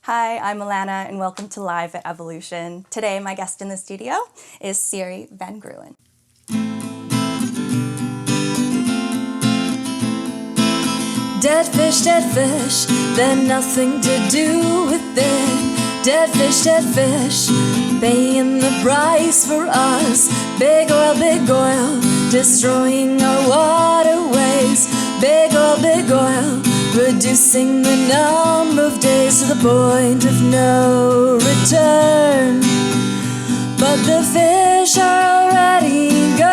Hi, I'm Alana, and welcome to Live at Evolution. Today, my guest in the studio is Siri Van Gruen. Dead fish, then nothing to do with it. Dead fish, paying the price for us. Big oil, destroying our waterways. Big oil, reducing the number of days to the point of no return. But the fish are already gone.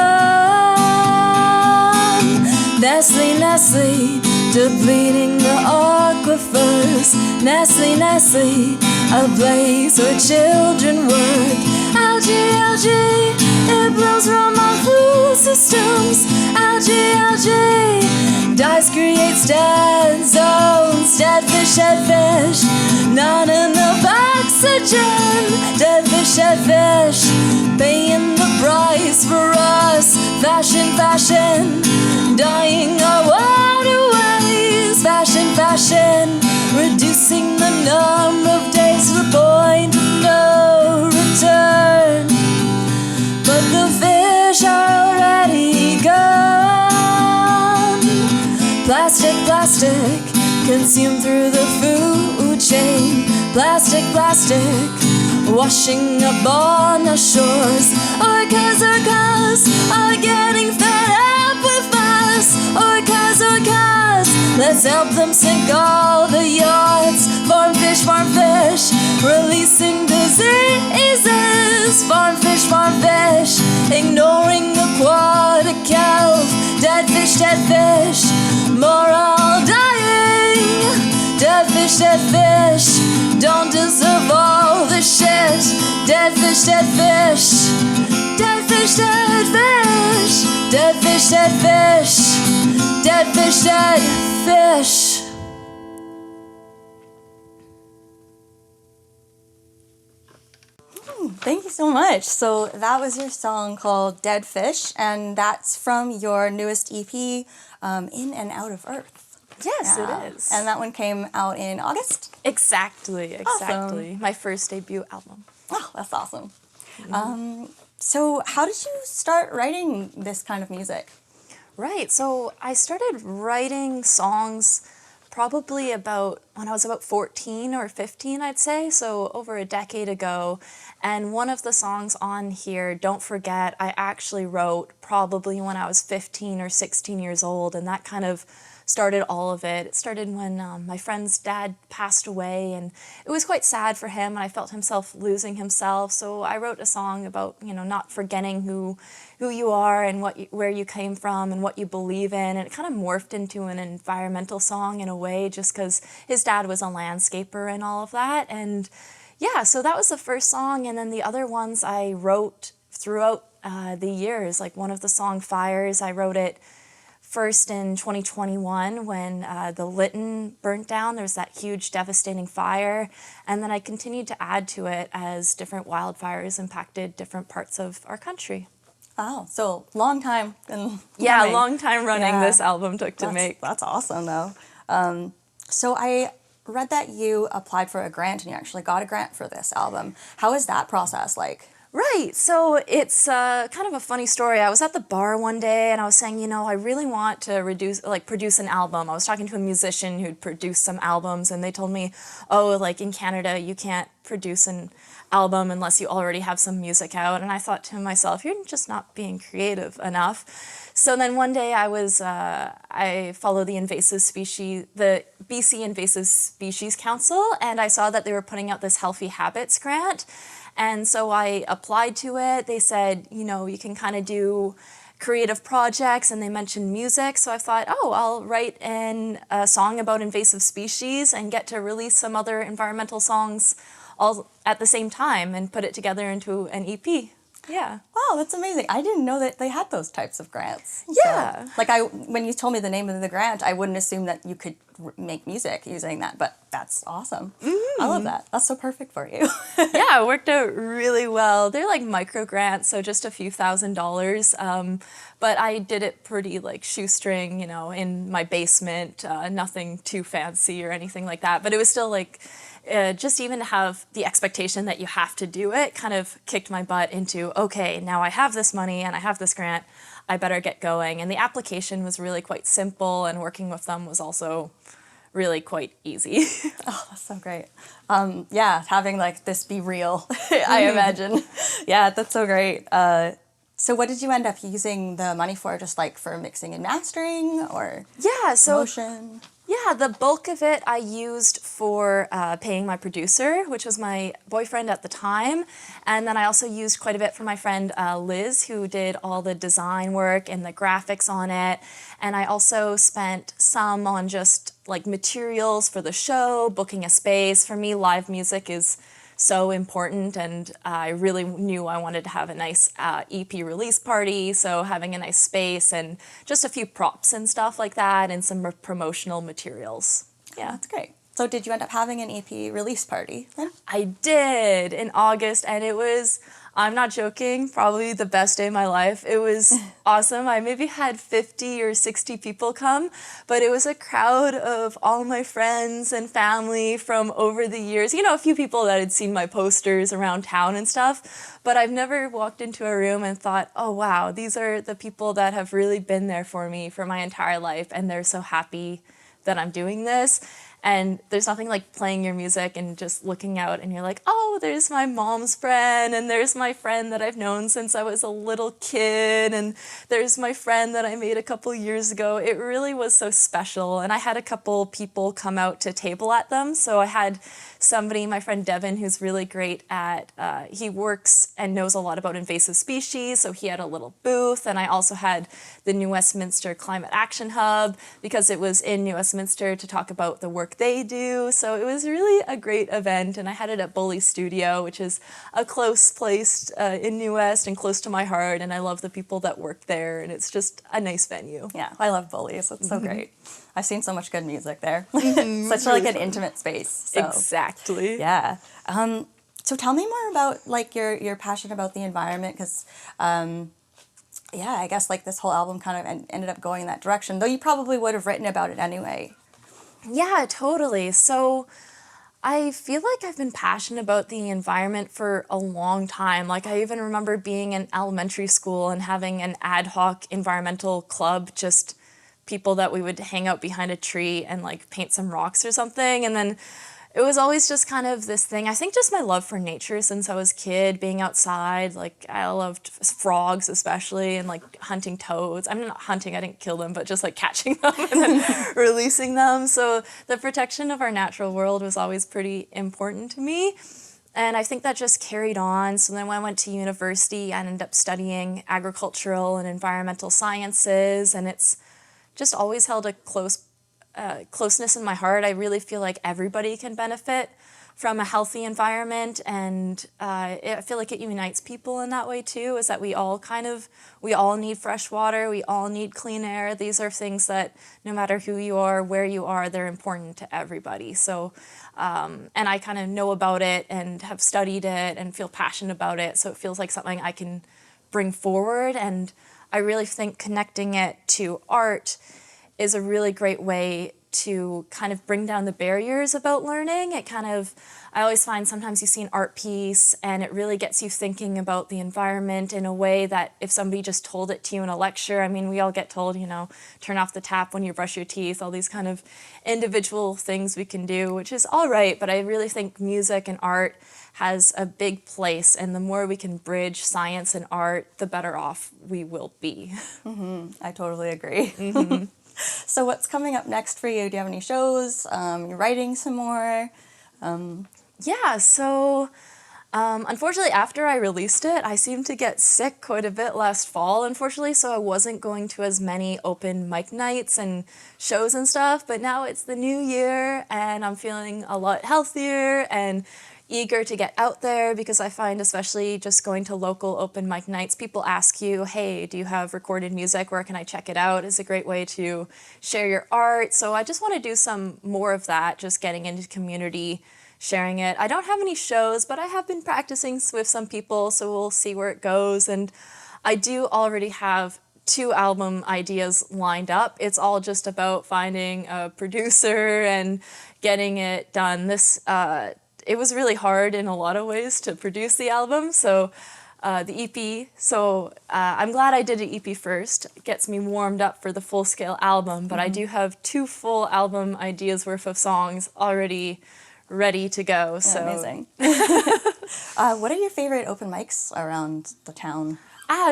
Nestle, depleting the aquifers. Nestle, a place where children work. Algae, it blows from our food systems. Algae, dyes creates dead zones. Dead fish, not enough oxygen. Dead fish, paying the price for us. Fashion, dying our waterways. Fashion, reducing the number of days to the point of no return. But the fish are already gone. Plastic, consumed through the food chain. Plastic, washing up on our shores. Or cause are getting fed up with us. Or cause let's help them sink all the yachts. Farm fish, releasing diseases. Farm fish, ignoring aquatic health. Dead fish, more all dying. Dead fish, don't deserve all the shit. Dead fish, dead fish. Dead fish, dead fish. Dead fish, dead fish. Dead fish, dead fish. Thank you so much. So that was your song called Dead Fish, and that's from your newest EP, In and Out of Earth. Yes, Yeah. it is. And that one came out in August? Exactly. Awesome. My first debut album. Oh, that's awesome. So how did you start writing this kind of music? Right, so I started writing songs probably when I was about 14 or 15, I'd say, so over a decade ago. And one of the songs on here, Don't Forget, I actually wrote probably when I was 15 or 16 years old, and that kind of started all of it. It started when my friend's dad passed away, and it was quite sad for him, and I felt himself losing himself. So I wrote a song about, not forgetting who you are and where you came from and what you believe in, and it kind of morphed into an environmental song in a way, just because his dad was a landscaper and all of that. And yeah, so that was the first song, and then the other ones I wrote throughout the years. Like one of the song Fires, I wrote it first in 2021 when the Lytton burnt down. There was that huge devastating fire, and then I continued to add to it as different wildfires impacted different parts of our country. Oh, so long time. Yeah, running. long time running. Yeah. This album took to make. That's awesome, though. So I read that you applied for a grant and you actually got a grant for this album. How is that process like? Right, so it's kind of a funny story. I was at the bar one day and I was saying, I really want to produce an album. I was talking to a musician who'd produced some albums, and they told me, oh, like in Canada, you can't produce an album unless you already have some music out. And I thought to myself, you're just not being creative enough. So then one day I followed the BC Invasive Species Council, and I saw that they were putting out this Healthy Habits grant. And so I applied to it. They said, you can kind of do creative projects, and they mentioned music. So I thought, I'll write a song about invasive species and get to release some other environmental songs all at the same time and put it together into an EP. Yeah. Wow, that's amazing. I didn't know that they had those types of grants. Yeah. So, when you told me the name of the grant, I wouldn't assume that you could make music using that, but that's awesome. I love that. That's so perfect for you. Yeah, it worked out really well. They're like micro grants, so just a few $1,000s. But I did it pretty like shoestring, in my basement, nothing too fancy or anything like that. But it was still like just even to have the expectation that you have to do it kind of kicked my butt into, okay, now I have this money and I have this grant, I better get going. And the application was really quite simple, and working with them was also really quite easy. Oh, that's so great. Yeah, having like this be real, I imagine. Yeah, that's so great. So what did you end up using the money for? Just like for mixing and mastering or Yeah, so promotion? yeah, the bulk of it I used for paying my producer, which was my boyfriend at the time. And then I also used quite a bit for my friend Liz, who did all the design work and the graphics on it. And I also spent some on just like materials for the show, booking a space. For me, live music is so important, and I really knew I wanted to have a nice EP release party, so having a nice space and just a few props and stuff like that, and some promotional materials. Yeah. That's great. So did you end up having an EP release party then? I did in August, and it was, I'm not joking, probably the best day of my life. It was awesome. I maybe had 50 or 60 people come, but it was a crowd of all my friends and family from over the years. You know, a few people that had seen my posters around town and stuff, but I've never walked into a room and thought, oh wow, these are the people that have really been there for me for my entire life, and they're so happy that I'm doing this. And there's nothing like playing your music and just looking out and you're like, oh, there's my mom's friend, and there's my friend that I've known since I was a little kid, and there's my friend that I made a couple years ago. It really was so special. And I had a couple people come out to table at them. So I had somebody, my friend Devin, who's really great at, he works and knows a lot about invasive species, so he had a little booth. And I also had the New Westminster Climate Action Hub, because it was in New Westminster, to talk about the work they do. So it was really a great event, and I had it at Bully Studio, which is a close place in New West and close to my heart, and I love the people that work there, and it's just a nice venue. Yeah, I love Bullies. It's so great. I've seen so much good music there. Such like an intimate space. So. Exactly. Yeah. So tell me more about like your passion about the environment, because yeah, I guess like this whole album kind of ended up going in that direction, though you probably would have written about it anyway. Yeah, totally. So I feel like I've been passionate about the environment for a long time. Like I even remember being in elementary school and having an ad hoc environmental club, just people that we would hang out behind a tree and like paint some rocks or something. And then it was always just kind of this thing. I think just my love for nature since I was a kid, being outside. Like I loved frogs especially, and like hunting toads. I'm not hunting, I didn't kill them, but just like catching them and then releasing them. So the protection of our natural world was always pretty important to me. And I think that just carried on. So then when I went to university, I ended up studying agricultural and environmental sciences, and it's just always held a closeness in my heart. I really feel like everybody can benefit from a healthy environment, and I feel like it unites people in that way too, is that we all need fresh water, we all need clean air. These are things that no matter who you are, where you are, they're important to everybody. So, and I kind of know about it and have studied it and feel passionate about it, so it feels like something I can bring forward. And I really think connecting it to art is a really great way to kind of bring down the barriers about learning. I always find sometimes you see an art piece and it really gets you thinking about the environment in a way that if somebody just told it to you in a lecture, I mean, we all get told, you know, turn off the tap when you brush your teeth, all these kind of individual things we can do, which is all right, but I really think music and art has a big place, and the more we can bridge science and art, the better off we will be. I totally agree. So what's coming up next for you? Do you have any shows? You're writing some more? Yeah, so unfortunately after I released it, I seemed to get sick quite a bit last fall, unfortunately, so I wasn't going to as many open mic nights and shows and stuff, but now it's the new year and I'm feeling a lot healthier and eager to get out there, because I find especially just going to local open mic nights, people ask you, hey, do you have recorded music? Where can I check it out? It's a great way to share your art. So I just want to do some more of that, just getting into community, sharing it. I don't have any shows, but I have been practicing with some people, so we'll see where it goes. And I do already have 2 album ideas lined up. It's all just about finding a producer and getting it done. It was really hard in a lot of ways to produce the album, so the EP. So I'm glad I did an EP first. It gets me warmed up for the full-scale album, but I do have 2 full album ideas worth of songs already ready to go. Yeah, so amazing. What are your favorite open mics around the town?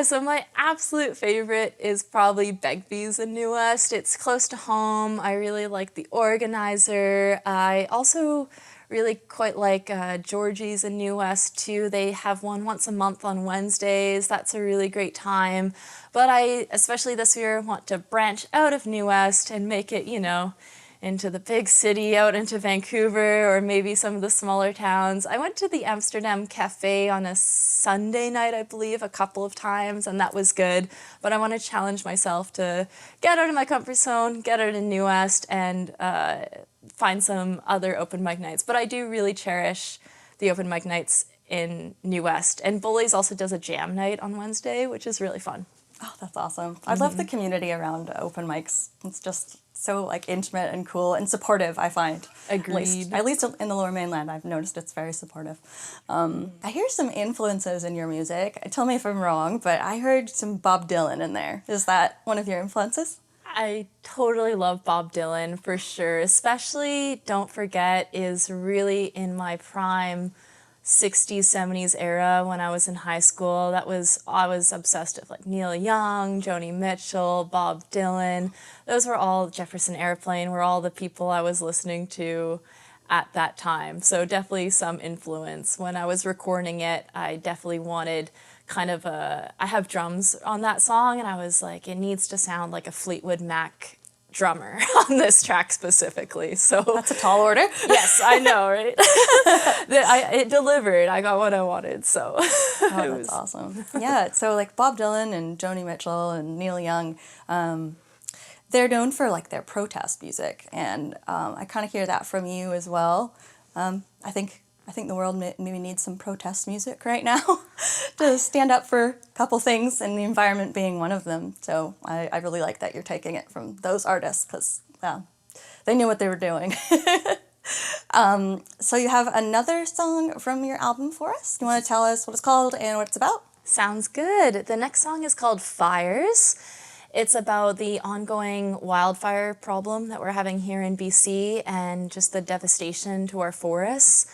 So my absolute favorite is probably Begbie's in New West. It's close to home. I really like the organizer. I also really quite like Georgie's in New West too. They have one once a month on Wednesdays. That's a really great time. But I, especially this year, want to branch out of New West and make it, into the big city, out into Vancouver, or maybe some of the smaller towns. I went to the Amsterdam Cafe on a Sunday night, I believe, a couple of times, and that was good. But I want to challenge myself to get out of my comfort zone, get out in New West, and find some other open mic nights. But I do really cherish the open mic nights in New West. And Bullies also does a jam night on Wednesday, which is really fun. Oh, that's awesome. I love the community around open mics. It's just so like intimate and cool and supportive, I find. Agreed. At least in the Lower Mainland, I've noticed it's very supportive. I hear some influences in your music. Tell me if I'm wrong, but I heard some Bob Dylan in there. Is that one of your influences? I totally love Bob Dylan for sure. Especially Don't Forget is really in my prime 60s, 70s era when I was in high school. I was obsessed with like Neil Young, Joni Mitchell, Bob Dylan. Those were all, Jefferson Airplane were all the people I was listening to at that time. So definitely some influence. When I was recording it, I definitely wanted I have drums on that song, and I was like, it needs to sound like a Fleetwood Mac drummer on this track specifically. So That's a tall order. yes, I know, right? It delivered. I got what I wanted. So Oh, that's awesome. Yeah, so like Bob Dylan and Joni Mitchell and Neil Young, they're known for like their protest music, and I kind of hear that from you as well. I think the world maybe needs some protest music right now to stand up for a couple things, and the environment being one of them. So I really like that you're taking it from those artists because they knew what they were doing. So you have another song from your album for us. You want to tell us what it's called and what it's about? sounds good. The next song is called Fires. It's about the ongoing wildfire problem that we're having here in BC and just the devastation to our forests.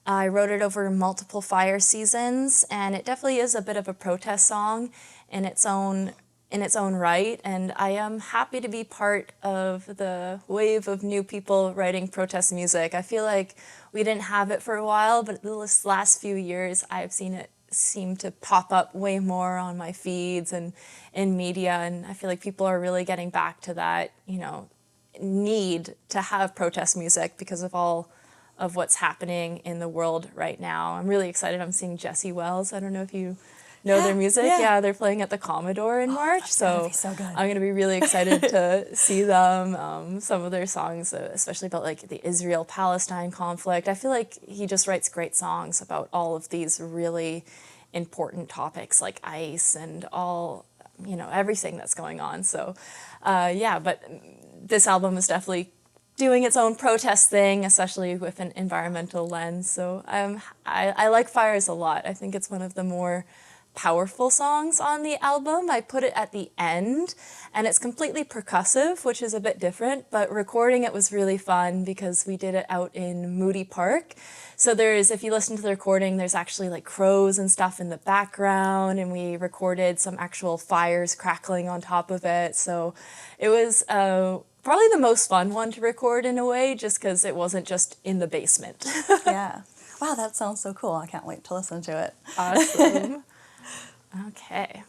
I wrote it over multiple fire seasons, and it definitely is a bit of a protest song in its own right, and I am happy to be part of the wave of new people writing protest music. I feel like we didn't have it for a while, but the last few years I've seen it seem to pop up way more on my feeds and in media, and I feel like people are really getting back to that, need to have protest music because of all of what's happening in the world right now. I'm really excited. I'm seeing Jesse Wells. I don't know if you know their music. Yeah, they're playing at the Commodore in March. So good. I'm going to be really excited to see them. Some of their songs, especially about like the Israel-Palestine conflict. I feel like he just writes great songs about all of these really important topics like ICE and all, everything that's going on. So, but this album is definitely doing its own protest thing, especially with an environmental lens. So I like Fires a lot. I think it's one of the more powerful songs on the album. I put it at the end, and it's completely percussive, which is a bit different, but recording it was really fun because we did it out in Moody Park. So if you listen to the recording, there's actually like crows and stuff in the background, and we recorded some actual fires crackling on top of it. So it was probably the most fun one to record in a way, just because it wasn't just in the basement. Yeah. Wow, that sounds so cool. I can't wait to listen to it. Awesome. Okay.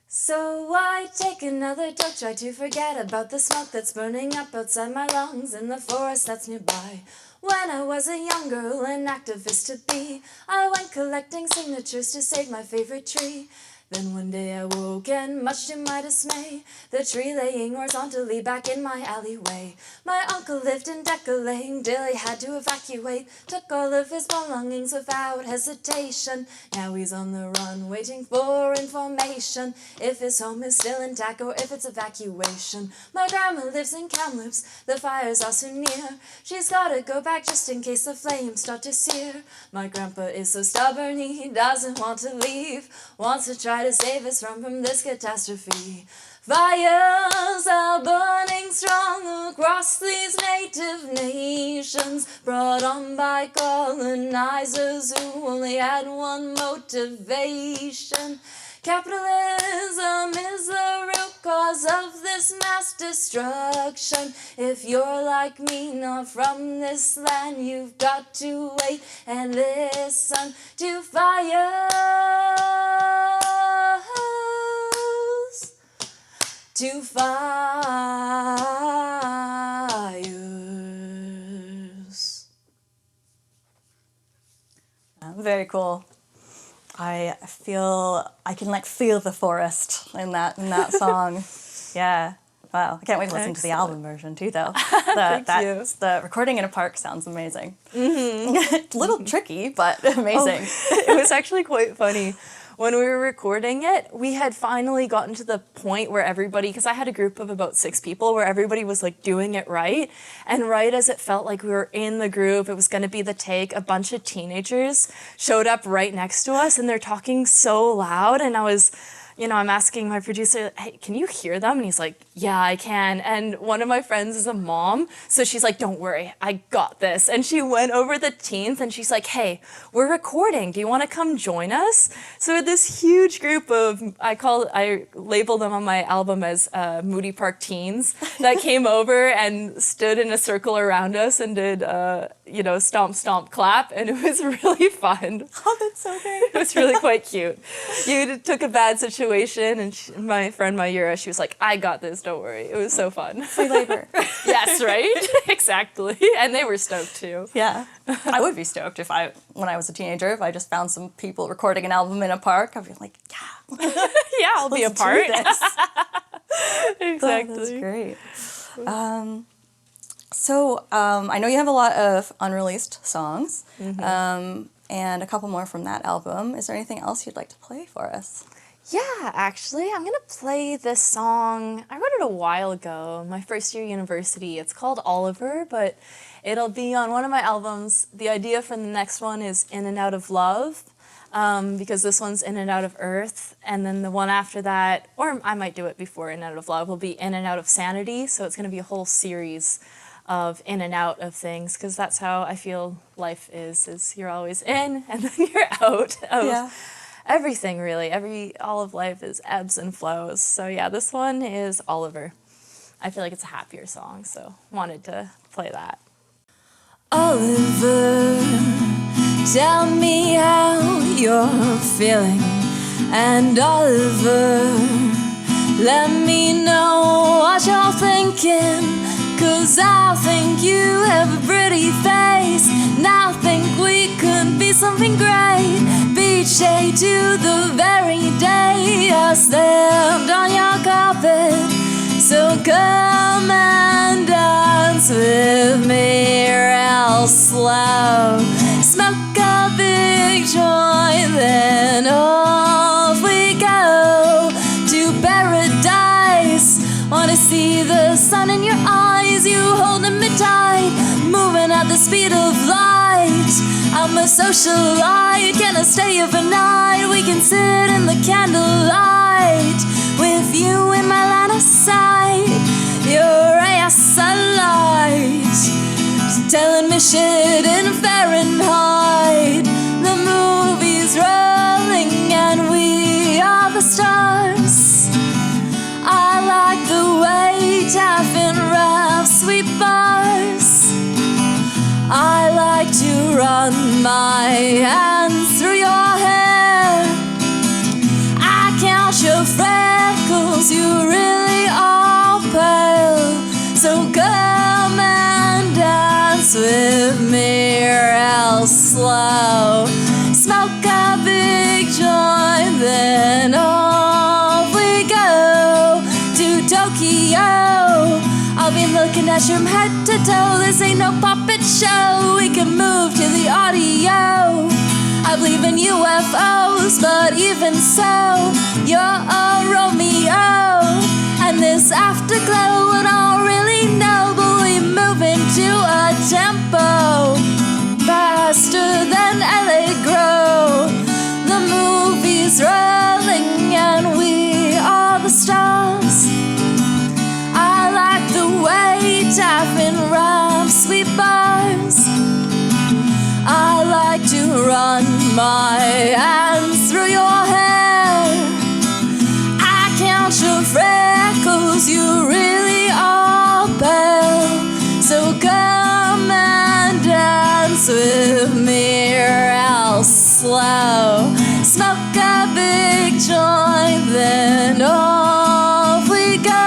So I take another drug, try to forget about the smoke that's burning up outside my lungs in the forest that's nearby. When I was a young girl, an activist to be, I went collecting signatures to save my favorite tree. Then one day I woke and much to my dismay, the tree laying horizontally back in my alleyway. My uncle lived in Decollane, daily had to evacuate, took all of his belongings without hesitation. Now he's on the run waiting for information, if his home is still intact or if it's evacuation. My grandma lives in Kamloops, the fires are soon near, she's gotta go back just in case the flames start to sear. My grandpa is so stubborn he doesn't want to leave, wants to try to save us from this catastrophe. Fires are burning strong across these native nations, brought on by colonizers who only had one motivation. Capitalism is the root cause of this mass destruction. If you're like me, not from this land, you've got to wait and listen to fires, to fires. Very cool. I can like feel the forest in that song. Yeah. Wow. I can't wait to listen to the album version too, though. The recording in a park sounds amazing. Mm-hmm. It's a little tricky, but amazing. Oh, it was actually quite funny. When we were recording it, we had finally gotten to the point where everybody, because I had a group of about 6 people, where everybody was like doing it right. And right as it felt like we were in the groove, it was going to be the take, a bunch of teenagers showed up right next to us and they're talking so loud. And I was, I'm asking my producer, hey, can you hear them? And he's like, yeah, I can. And one of my friends is a mom, so she's like, don't worry, I got this. And she went over the teens and she's like, hey, we're recording. Do you want to come join us? So we had this huge group of, I label them on my album as Moody Park teens that came over and stood in a circle around us and did, stomp, stomp, clap. And it was really fun. Oh, that's so great. It was really quite cute. You took a bad situation and my friend Mayura, she was like, I got this, don't worry. It was so fun. Free labor. Yes, right? Exactly. And they were stoked too. Yeah. I would be stoked when I was a teenager, if I just found some people recording an album in a park. I'd be like, yeah. Yeah, I'll be a part. Exactly. Oh, that's great. So I know you have a lot of unreleased songs, and a couple more from that album. Is there anything else you'd like to play for us? Yeah, actually, I'm going to play this song. I wrote it a while ago, my first year university. It's called Oliver, but it'll be on one of my albums. The idea for the next one is In and Out of Love, because this one's In and Out of Earth, and then the one after that, or I might do it before In and Out of Love, will be In and Out of Sanity, so it's going to be a whole series of in and out of things, because that's how I feel life is you're always in and then you're out of everything, really. All of life is ebbs and flows. So yeah, this one is Oliver. I feel like it's a happier song, so wanted to play that. Oliver, tell me how you're feeling, and Oliver, let me know what you're thinking. 'Cause I think you have a pretty face, and I think we could be something great. Beach shade to the very day I stepped on your carpet. So come and dance with me real slow. Smoke a big joint, then off we go to paradise. Wanna see the sun in your eyes, you holding me tight, moving at the speed of light. I'm a socialite, can I stay overnight? We can sit in the candlelight, with you in my line of sight. Your ass I light, telling me shit in Fahrenheit. The movie's rolling and we are the stars. I like the way taffin wraps sweet bars. I like to run my hands through your hair. I count your freckles, you really are pale. So come and dance with me real slow. Smoke a big joint, then I'll be looking at you from head to toe. This ain't no puppet show. We can move to the audio. I believe in UFOs, but even so, you're a Romeo. And this afterglow, I don't really know, but we move into a tempo faster than Allegro. The movie's rolling and we are the stars. I like the way tapping rhymes, sweet bars. I like to run my hands through your hair. I count your freckles, you really are pale. So come and dance with me real slow. Smoke a big joint, then off we go.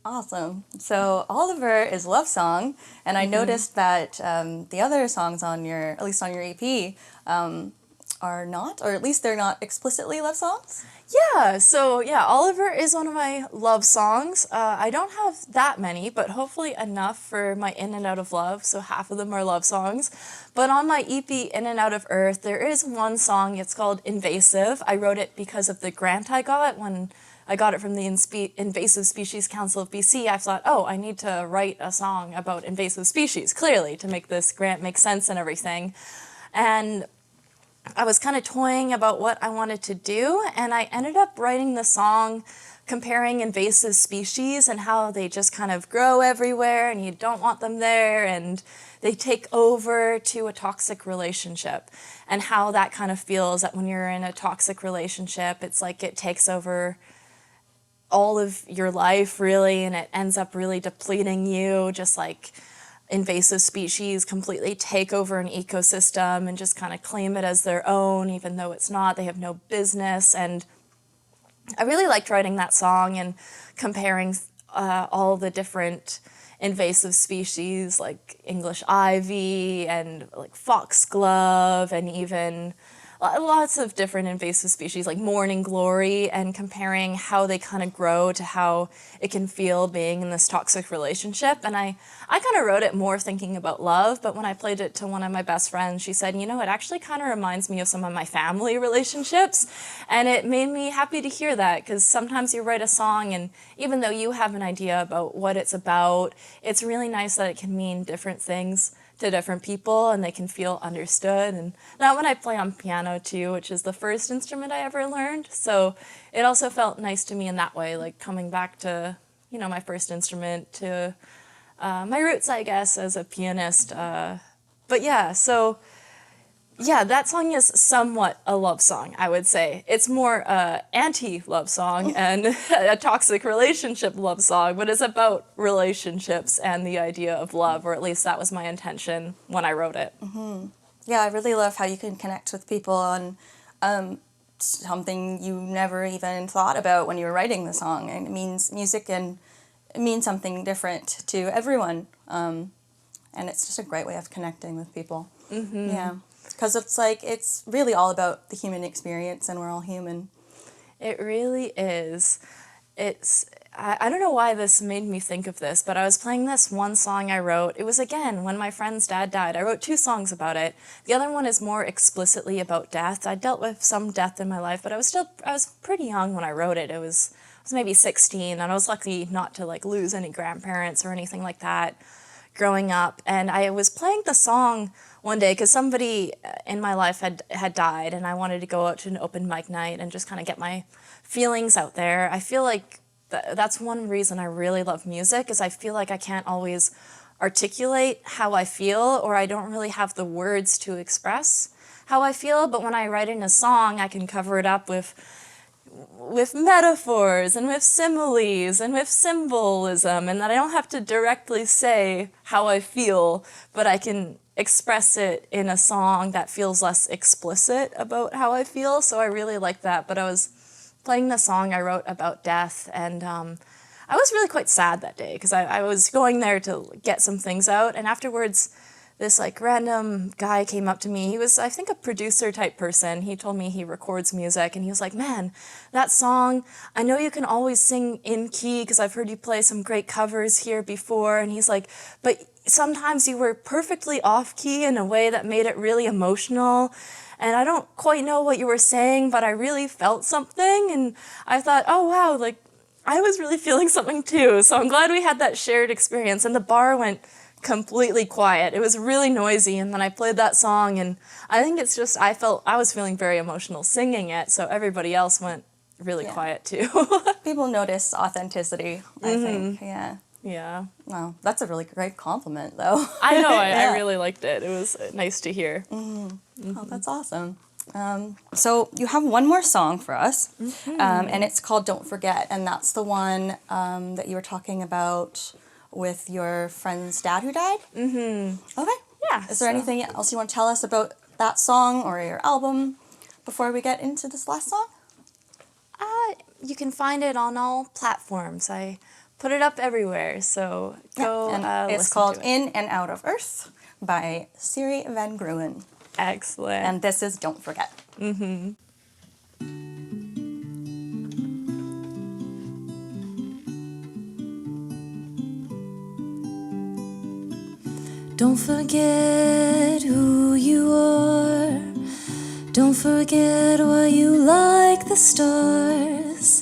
Awesome. So Oliver is love song, and I noticed that the other songs on your, at least on your EP, are not, or at least they're not explicitly love songs. Yeah, so yeah, Oliver is one of my love songs. I don't have that many, but hopefully enough for my In and Out of Love, so half of them are love songs. But on my EP, In and Out of Earth, there is one song, it's called Invasive. I wrote it because of the grant I got when I got it from the Invasive Species Council of BC. I thought, oh, I need to write a song about invasive species, clearly, to make this grant make sense and everything. And I was kind of toying about what I wanted to do, and I ended up writing the song comparing invasive species and how they just kind of grow everywhere and you don't want them there, and they take over to a toxic relationship, and how that kind of feels that when you're in a toxic relationship, it's like it takes over all of your life, really, and it ends up really depleting you, just like invasive species completely take over an ecosystem and just kind of claim it as their own, even though it's not. They have no business. And I really liked writing that song and comparing all the different invasive species like English ivy and like foxglove and even lots of different invasive species like morning glory, and comparing how they kind of grow to how it can feel being in this toxic relationship. And I kind of wrote it more thinking about love, but when I played it to one of my best friends, she said, you know, it actually kind of reminds me of some of my family relationships. And it made me happy to hear that, because sometimes you write a song and even though you have an idea about what it's about, it's really nice that it can mean different things to different people and they can feel understood. And that when I play on piano too, which is the first instrument I ever learned. So it also felt nice to me in that way, like coming back to, you know, my first instrument, to my roots, I guess, as a pianist. But yeah, so yeah, that song is somewhat a love song, I would say. It's more anti-love song and a toxic relationship love song, but it's about relationships and the idea of love, or at least that was my intention when I wrote it. Mm-hmm. Yeah, I really love how you can connect with people on something you never even thought about when you were writing the song. And it means music, and it means something different to everyone. And it's just a great way of connecting with people. Mm-hmm. Yeah. Because it's like, it's really all about the human experience, and we're all human. It really is. I don't know why this made me think of this, but I was playing this one song I wrote. It was, again, when my friend's dad died. I wrote 2 songs about it. The other one is more explicitly about death. I dealt with some death in my life, but I was pretty young when I wrote it. I was maybe 16, and I was lucky not to like lose any grandparents or anything like that growing up. And I was playing the song one day because somebody in my life had died, and I wanted to go out to an open mic night and just kind of get my feelings out there. I feel like that's one reason I really love music, is I feel like I can't always articulate how I feel, or I don't really have the words to express how I feel. But when I write in a song, I can cover it up with metaphors and with similes and with symbolism, and that I don't have to directly say how I feel, but I can express it in a song that feels less explicit about how I feel. So I really like that. But I was playing the song I wrote about death, and I was really quite sad that day because I was going there to get some things out, and afterwards this like random guy came up to me. He was, I think, a producer type person. He told me he records music, and he was like, man, that song, I know you can always sing in key because I've heard you play some great covers here before. And he's like, but sometimes you were perfectly off key in a way that made it really emotional. And I don't quite know what you were saying, but I really felt something. And I thought, oh, wow, like I was really feeling something too. So I'm glad we had that shared experience. And the bar went completely quiet. It was really noisy, and then I played that song, and I think it's just I was feeling very emotional singing it, so everybody else went really quiet too. People notice authenticity, I think. Yeah. Yeah. Wow, that's a really great compliment, though. I know. I really liked it. It was nice to hear. Oh, that's awesome. So you have one more song for us, and it's called "Don't Forget," and that's the one that you were talking about with your friend's dad who died? Mm-hmm. Okay. Yeah. Is there anything else you want to tell us about that song or your album before we get into this last song? You can find it on all platforms. I put it up everywhere, so go and it's listen called to it. In and Out of Earth by Siri van Gruen. Excellent. And this is Don't Forget. Don't forget who you are. Don't forget why you like the stars.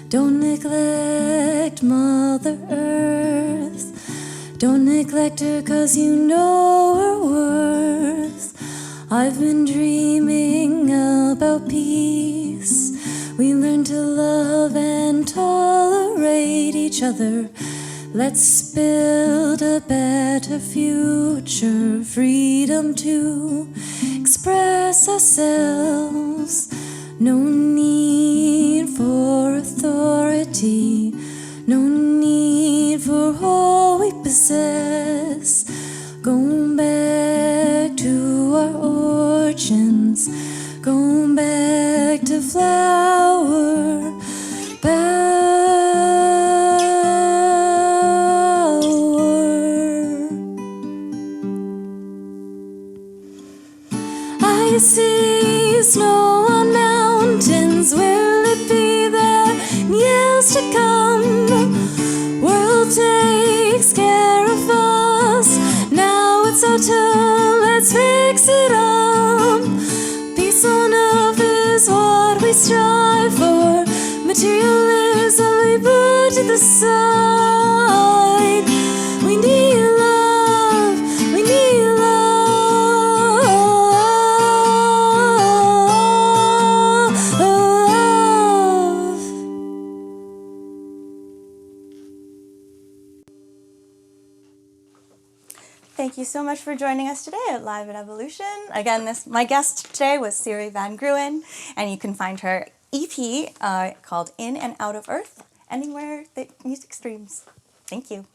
Don't neglect Mother Earth. Don't neglect her 'cause you know her worth. I've been dreaming about peace. We learn to love and tolerate each other. Let's build a better future, freedom to express ourselves. No need for authority, no need for all we possess. Going back to our origins, going back to flower power. I see snow on mountains. Will it be there in years to come? The world takes care of us. Now it's our turn. Let's fix it up. Peace on earth is what we strive for. Materialism we put to the side. We need love. We need love. Thank you so much for joining us today at Live at Evolution. Again, my guest today was Siri van Gruen, and you can find her EP called In and Out of Earth anywhere that music streams. Thank you.